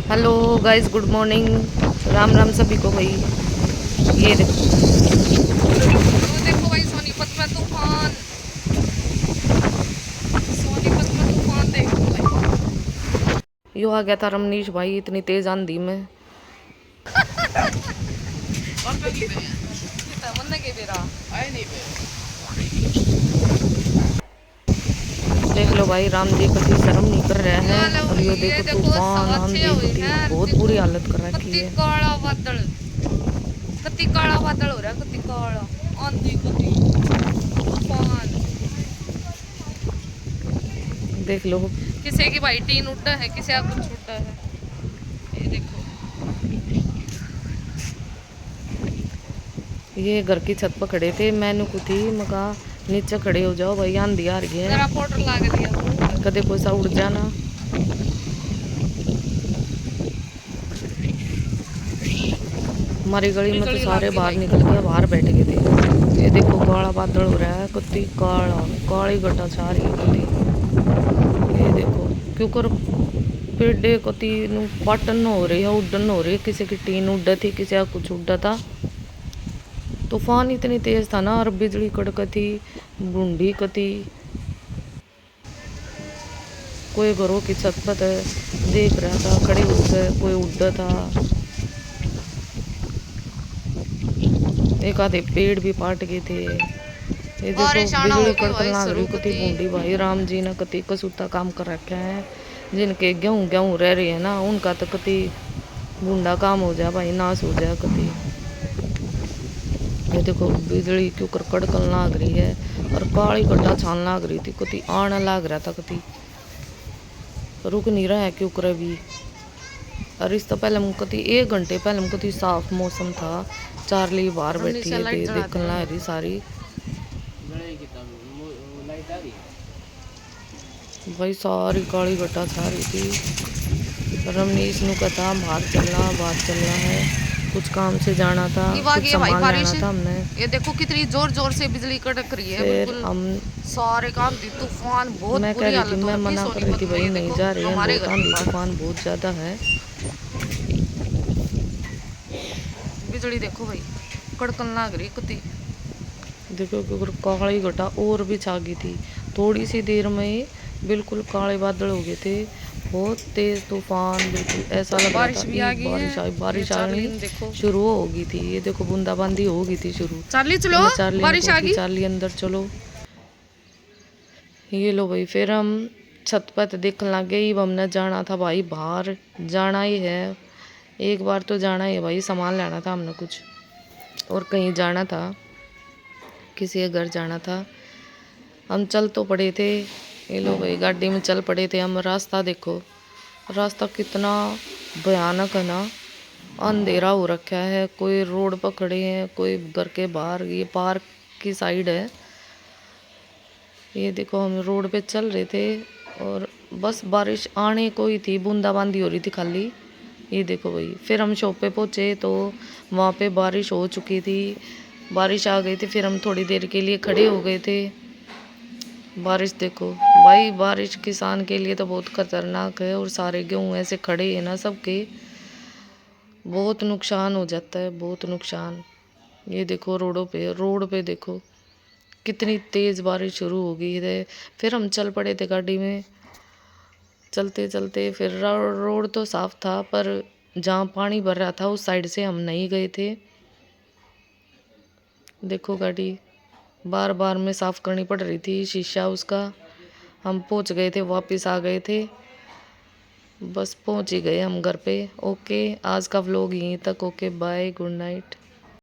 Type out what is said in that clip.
Hello guys, good morning. Ram Ram सभी को भाई। ये देखो भाई, सोनीपत में तूफान। सोनीपत में तूफान देखो भाई। यो आ गया था रमनीश भाई इतनी तेज आंधी में। देख लो भाई, राम जी कभी शर्म नहीं कर रहे हैं। और ये देखो तूफान आंधी कती बहुत बुरी हालत कर रखी है। काला बादल, कती काला बादल हो रहा है, कती काला आंधी कती तूफान। देख लो, किसी की भाई टीन उड़ा है, किसी का कुछ उड़ा है। ये देखो, ये घर की छत पर खड़े थे। मैंने को थी मका नीचे खड़े हो जाओ भाई, आंधी आ रही है, पाउडर लाग दिया कदे कोई सा उड़ जाना। हमारी गली में तो सारे बाहर निकल के बाहर बैठ गए थे। ये देखो काला बादल हो रहा है, कुत्ती काला काली गड्ढा छा रही है कुत्ती। ये देखो क्यों कर पेड़े कती पाटन हो रही है, उड्डन हो रही है। किसी की टीन उड्डा थी, किसी का कुछ उड्डा था। तूफान इतनी तेज था ना, और बिजली कड़कती बूंदी कती। कोई घरों की छत पर देख रहा था खड़े होकर, कोई उड्डा था। एक आधे पेड़ भी पाट गए थे। ये देखो बिजली कड़कन लाग रही कती बूंदी भाई। राम जी ने कती कसूता काम कर रखा है। जिनके गेहूं गेहूं रह रही है ना, उनका तो कती बूंदा काम हो जाए भाई, नाश हो जाए कती। ये देखो बिजली क्यों कर कड़कन लाग रही है, और काली गड्ढा छान लाग रही थी कती, आना लाग रहा था कती। रुक नहीं रहा है क्यों कर भी। और इस तो पहले मुकती 1 घंटे पहले मुकती साफ मौसम था। चार्ली बाहर बैठी है, देखने ला रही सारी भाई, सारी काली गड्ढा छा रही थी। रमनीश नु कहा बाहर चलना है, कुछ काम से जाना था, कुछ सामान लेना था हमने। ये देखो कितनी जोर जोर से बिजली कड़क रही है। फिर हम सारे काम दी तूफान बहुत मैं कह रही थी, मैं मना कर रही थी भाई नहीं जा रहे हैं, बहुत आंधी तूफान बहुत ज्यादा है। बिजली देखो भाई कड़कन लाग रही कुत्ती। देखो काली घटा और भी छा गई थी थोड़ी सी देर में। बिल्कुल काले बादल हो गए थे, बहुत तेज तूफान। बिल्कुल ऐसा लग रहा था बारिश आनी शुरू होगी थी। ये देखो बूंदाबांदी हो गई थी शुरू। चार्ली चलो, बारिश आ गई। चार्ली अंदर चलो। ये लो भाई, फिर हम छत पर देखने लग गए। हमने जाना था भाई, बाहर जाना ही है, एक बार तो जाना ही है भाई। सामान लेना था हमने कुछ, और कहीं जाना था, किसी के घर जाना था। हम चल तो पड़े थे। ये लो भाई, गाड़ी में चल पड़े थे हम। रास्ता देखो, रास्ता कितना भयानक है ना, अंधेरा हो रखा है। कोई रोड पर खड़े हैं, कोई घर के बाहर। ये पार्क की साइड है। ये देखो हम रोड पे चल रहे थे, और बस बारिश आने को ही थी, बूंदाबांदी हो रही थी खाली। ये देखो भाई, फिर हम शॉप पे पहुँचे तो वहाँ पे बारिश हो चुकी थी, बारिश आ गई थी। फिर हम थोड़ी देर के लिए खड़े हो गए थे। बारिश देखो भाई, बारिश किसान के लिए तो बहुत खतरनाक है। और सारे गेहूँ ऐसे खड़े हैं ना सबके, बहुत नुकसान हो जाता है, बहुत नुकसान। ये देखो रोड पे देखो कितनी तेज़ बारिश शुरू हो गई है। फिर हम चल पड़े थे गाड़ी में, चलते चलते। फिर रोड तो साफ था, पर जहाँ पानी भर रहा था उस साइड से हम नहीं गए थे। देखो गाड़ी बार बार में साफ करनी पड़ रही थी, शीशा उसका। हम पहुंच गए थे, वापस आ गए थे, बस पहुंच ही गए हम घर पे। ओके, आज का व्लॉग यहीं तक। Okay bye, good night.